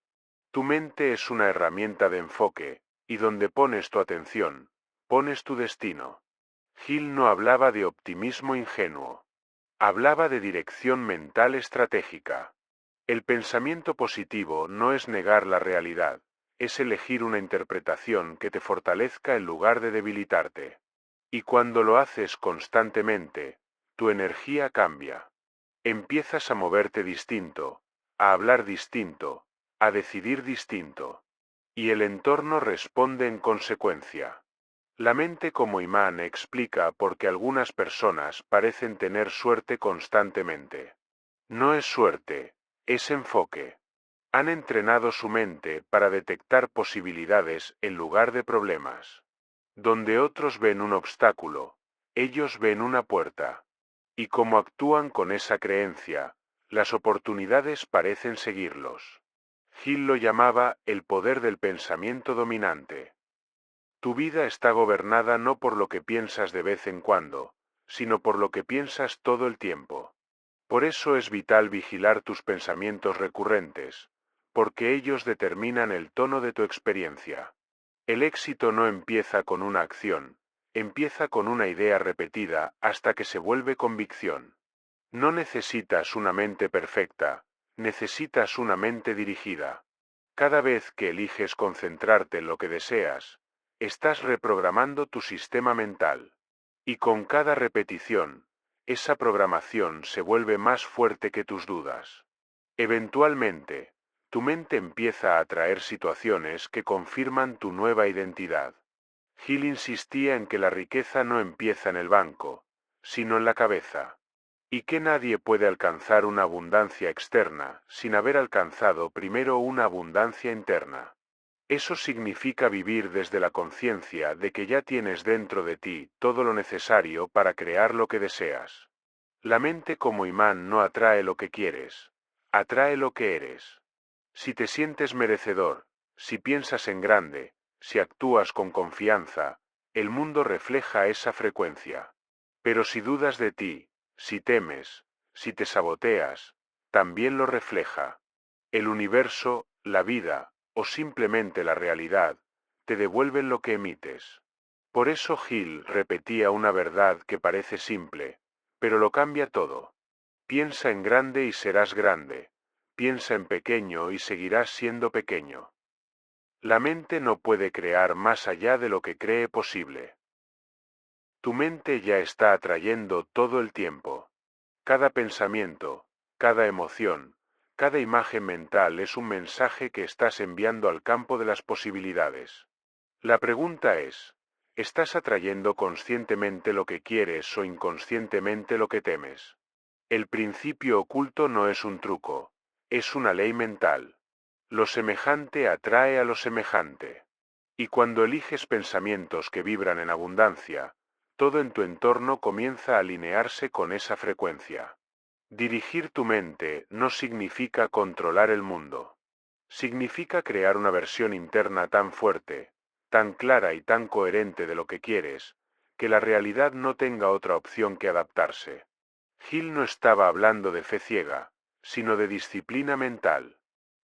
Tu mente es una herramienta de enfoque, y donde pones tu atención, pones tu destino. Hill no hablaba de optimismo ingenuo. Hablaba de dirección mental estratégica. El pensamiento positivo no es negar la realidad, es elegir una interpretación que te fortalezca en lugar de debilitarte. Y cuando lo haces constantemente, tu energía cambia. Empiezas a moverte distinto, a hablar distinto, a decidir distinto. Y el entorno responde en consecuencia. La mente como imán explica por qué algunas personas parecen tener suerte constantemente. No es suerte, es enfoque. Han entrenado su mente para detectar posibilidades en lugar de problemas. Donde otros ven un obstáculo, ellos ven una puerta. Y como actúan con esa creencia, las oportunidades parecen seguirlos. Hill lo llamaba el poder del pensamiento dominante. Tu vida está gobernada no por lo que piensas de vez en cuando, sino por lo que piensas todo el tiempo. Por eso es vital vigilar tus pensamientos recurrentes, porque ellos determinan el tono de tu experiencia. El éxito no empieza con una acción, empieza con una idea repetida hasta que se vuelve convicción. No necesitas una mente perfecta, necesitas una mente dirigida. Cada vez que eliges concentrarte en lo que deseas, estás reprogramando tu sistema mental. Y con cada repetición, esa programación se vuelve más fuerte que tus dudas. Eventualmente, tu mente empieza a atraer situaciones que confirman tu nueva identidad. Hill insistía en que la riqueza no empieza en el banco, sino en la cabeza. Y que nadie puede alcanzar una abundancia externa sin haber alcanzado primero una abundancia interna. Eso significa vivir desde la conciencia de que ya tienes dentro de ti todo lo necesario para crear lo que deseas. La mente como imán no atrae lo que quieres, atrae lo que eres. Si te sientes merecedor, si piensas en grande, si actúas con confianza, el mundo refleja esa frecuencia. Pero si dudas de ti, si temes, si te saboteas, también lo refleja. El universo, la vida, o simplemente la realidad, te devuelven lo que emites. Por eso Hill repetía una verdad que parece simple, pero lo cambia todo. Piensa en grande y serás grande. Piensa en pequeño y seguirás siendo pequeño. La mente no puede crear más allá de lo que cree posible. Tu mente ya está atrayendo todo el tiempo. Cada pensamiento, cada emoción, cada imagen mental es un mensaje que estás enviando al campo de las posibilidades. La pregunta es, ¿estás atrayendo conscientemente lo que quieres o inconscientemente lo que temes? El principio oculto no es un truco, es una ley mental. Lo semejante atrae a lo semejante. Y cuando eliges pensamientos que vibran en abundancia, todo en tu entorno comienza a alinearse con esa frecuencia. Dirigir tu mente no significa controlar el mundo. Significa crear una versión interna tan fuerte, tan clara y tan coherente de lo que quieres, que la realidad no tenga otra opción que adaptarse. Hill no estaba hablando de fe ciega, sino de disciplina mental.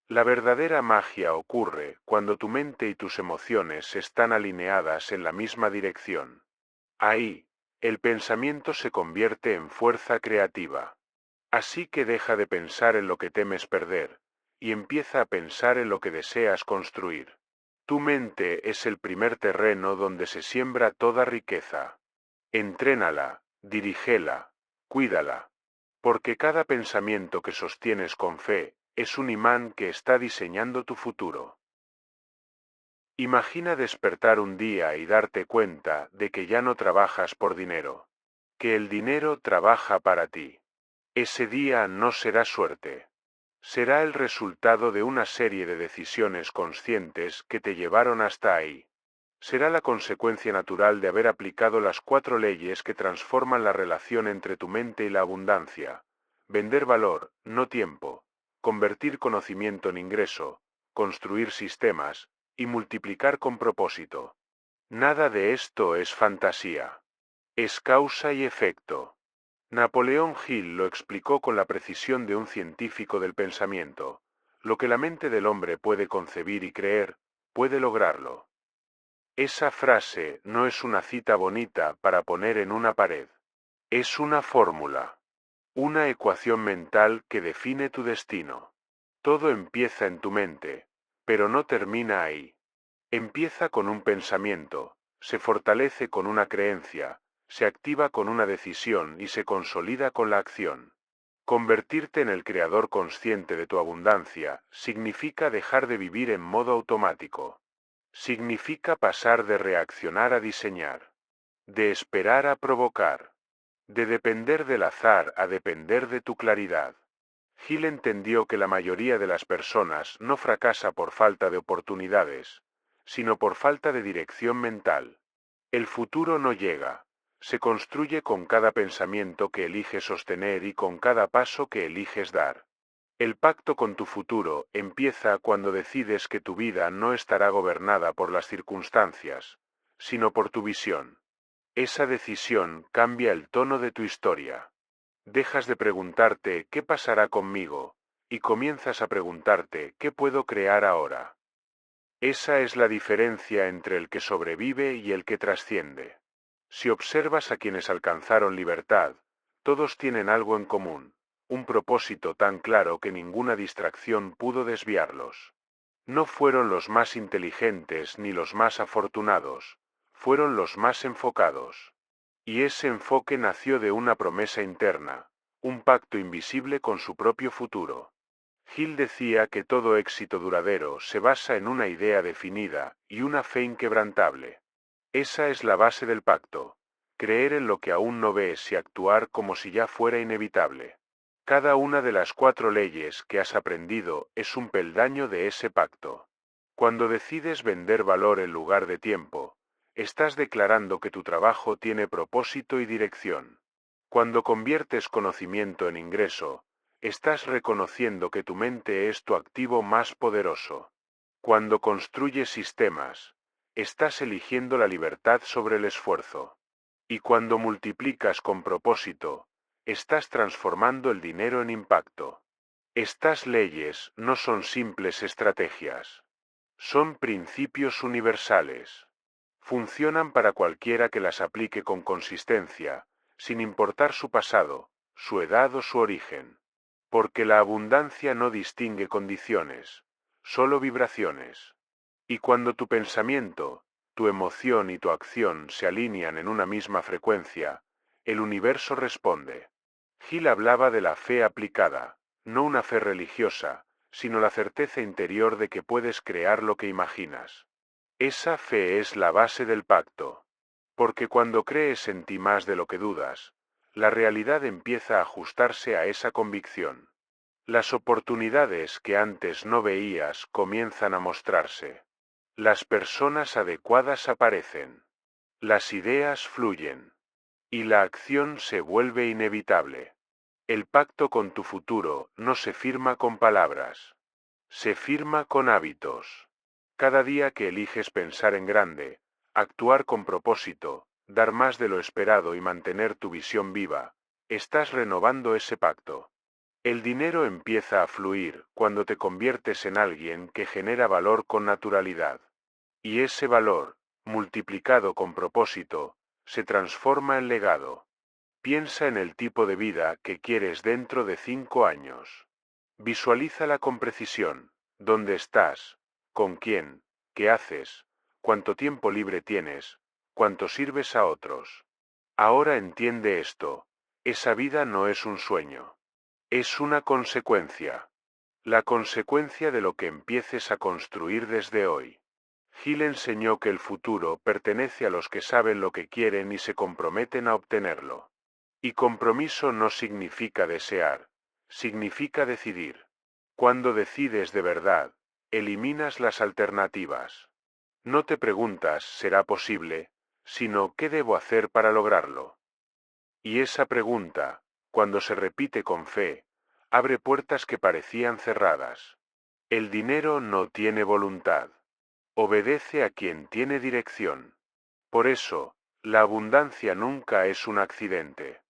La verdadera magia ocurre cuando tu mente y tus emociones están alineadas en la misma dirección. Ahí, el pensamiento se convierte en fuerza creativa. Así que deja de pensar en lo que temes perder, y empieza a pensar en lo que deseas construir. Tu mente es el primer terreno donde se siembra toda riqueza. Entrénala, dirígela, cuídala. Porque cada pensamiento que sostienes con fe es un imán que está diseñando tu futuro. Imagina despertar un día y darte cuenta de que ya no trabajas por dinero, que el dinero trabaja para ti. Ese día no será suerte. Será el resultado de una serie de decisiones conscientes que te llevaron hasta ahí. Será la consecuencia natural de haber aplicado las 4 leyes que transforman la relación entre tu mente y la abundancia. Vender valor, no tiempo. Convertir conocimiento en ingreso. Construir sistemas. Y multiplicar con propósito. Nada de esto es fantasía. Es causa y efecto. Napoleón Hill lo explicó con la precisión de un científico del pensamiento. Lo que la mente del hombre puede concebir y creer, puede lograrlo. Esa frase no es una cita bonita para poner en una pared. Es una fórmula. Una ecuación mental que define tu destino. Todo empieza en tu mente, pero no termina ahí. Empieza con un pensamiento, se fortalece con una creencia, se activa con una decisión y se consolida con la acción. Convertirte en el creador consciente de tu abundancia significa dejar de vivir en modo automático. Significa pasar de reaccionar a diseñar, de esperar a provocar, de depender del azar a depender de tu claridad. Gil entendió que la mayoría de las personas no fracasa por falta de oportunidades, sino por falta de dirección mental. El futuro no llega, se construye con cada pensamiento que eliges sostener y con cada paso que eliges dar. El pacto con tu futuro empieza cuando decides que tu vida no estará gobernada por las circunstancias, sino por tu visión. Esa decisión cambia el tono de tu historia. Dejas de preguntarte ¿qué pasará conmigo? Y comienzas a preguntarte ¿qué puedo crear ahora? Esa es la diferencia entre el que sobrevive y el que trasciende. Si observas a quienes alcanzaron libertad, todos tienen algo en común, un propósito tan claro que ninguna distracción pudo desviarlos. No fueron los más inteligentes ni los más afortunados, fueron los más enfocados. Y ese enfoque nació de una promesa interna, un pacto invisible con su propio futuro. Hill decía que todo éxito duradero se basa en una idea definida y una fe inquebrantable. Esa es la base del pacto, creer en lo que aún no ves y actuar como si ya fuera inevitable. Cada una de las 4 leyes que has aprendido es un peldaño de ese pacto. Cuando decides vender valor en lugar de tiempo, estás declarando que tu trabajo tiene propósito y dirección. Cuando conviertes conocimiento en ingreso, estás reconociendo que tu mente es tu activo más poderoso. Cuando construyes sistemas, estás eligiendo la libertad sobre el esfuerzo. Y cuando multiplicas con propósito, estás transformando el dinero en impacto. Estas leyes no son simples estrategias. Son principios universales. Funcionan para cualquiera que las aplique con consistencia, sin importar su pasado, su edad o su origen. Porque la abundancia no distingue condiciones, solo vibraciones. Y cuando tu pensamiento, tu emoción y tu acción se alinean en una misma frecuencia, el universo responde. Gil hablaba de la fe aplicada, no una fe religiosa, sino la certeza interior de que puedes crear lo que imaginas. Esa fe es la base del pacto. Porque cuando crees en ti más de lo que dudas, la realidad empieza a ajustarse a esa convicción. Las oportunidades que antes no veías comienzan a mostrarse. Las personas adecuadas aparecen. Las ideas fluyen. Y la acción se vuelve inevitable. El pacto con tu futuro no se firma con palabras. Se firma con hábitos. Cada día que eliges pensar en grande, actuar con propósito, dar más de lo esperado y mantener tu visión viva, estás renovando ese pacto. El dinero empieza a fluir cuando te conviertes en alguien que genera valor con naturalidad. Y ese valor, multiplicado con propósito, se transforma en legado. Piensa en el tipo de vida que quieres dentro de 5 años. Visualízala con precisión. ¿Dónde estás? ¿Con quién? ¿Qué haces? ¿Cuánto tiempo libre tienes? ¿Cuánto sirves a otros? Ahora entiende esto. Esa vida no es un sueño. Es una consecuencia. La consecuencia de lo que empieces a construir desde hoy. Gil enseñó que el futuro pertenece a los que saben lo que quieren y se comprometen a obtenerlo. Y compromiso no significa desear, significa decidir. Cuando decides de verdad, eliminas las alternativas. No te preguntas ¿será posible?, sino ¿qué debo hacer para lograrlo? Y esa pregunta, cuando se repite con fe, abre puertas que parecían cerradas. El dinero no tiene voluntad. Obedece a quien tiene dirección. Por eso, la abundancia nunca es un accidente.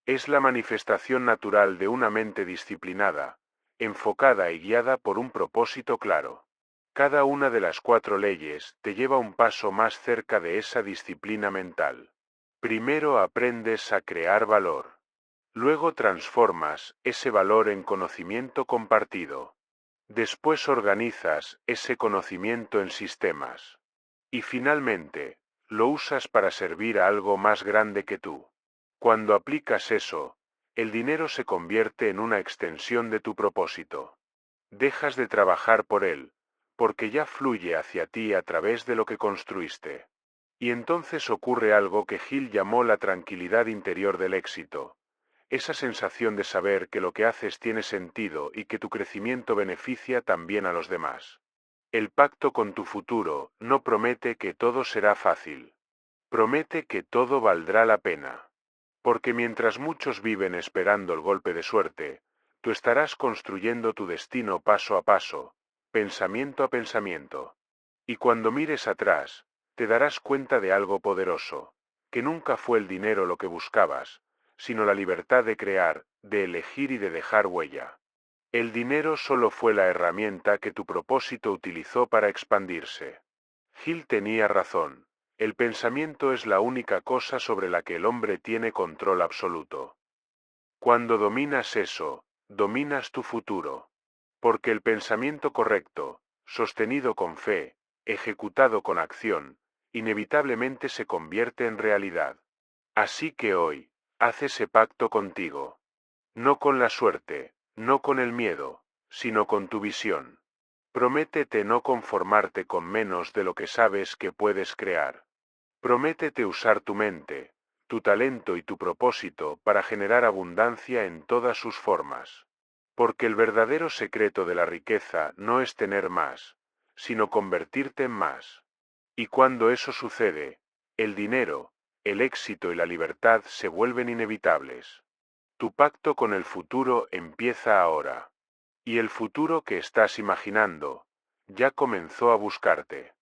Es la manifestación natural de una mente disciplinada, enfocada y guiada por un propósito claro. Cada una de las 4 leyes te lleva un paso más cerca de esa disciplina mental. Primero aprendes a crear valor. Luego transformas ese valor en conocimiento compartido. Después organizas ese conocimiento en sistemas. Y finalmente, lo usas para servir a algo más grande que tú. Cuando aplicas eso, el dinero se convierte en una extensión de tu propósito. Dejas de trabajar por él, porque ya fluye hacia ti a través de lo que construiste. Y entonces ocurre algo que Gil llamó la tranquilidad interior del éxito. Esa sensación de saber que lo que haces tiene sentido y que tu crecimiento beneficia también a los demás. El pacto con tu futuro no promete que todo será fácil. Promete que todo valdrá la pena. Porque mientras muchos viven esperando el golpe de suerte, tú estarás construyendo tu destino paso a paso, pensamiento a pensamiento. Y cuando mires atrás, te darás cuenta de algo poderoso, que nunca fue el dinero lo que buscabas, sino la libertad de crear, de elegir y de dejar huella. El dinero solo fue la herramienta que tu propósito utilizó para expandirse. Gil tenía razón. El pensamiento es la única cosa sobre la que el hombre tiene control absoluto. Cuando dominas eso, dominas tu futuro. Porque el pensamiento correcto, sostenido con fe, ejecutado con acción, inevitablemente se convierte en realidad. Así que hoy, haz ese pacto contigo. No con la suerte, no con el miedo, sino con tu visión. Prométete no conformarte con menos de lo que sabes que puedes crear. Prométete usar tu mente, tu talento y tu propósito para generar abundancia en todas sus formas. Porque el verdadero secreto de la riqueza no es tener más, sino convertirte en más. Y cuando eso sucede, el dinero, el éxito y la libertad se vuelven inevitables. Tu pacto con el futuro empieza ahora. Y el futuro que estás imaginando, ya comenzó a buscarte.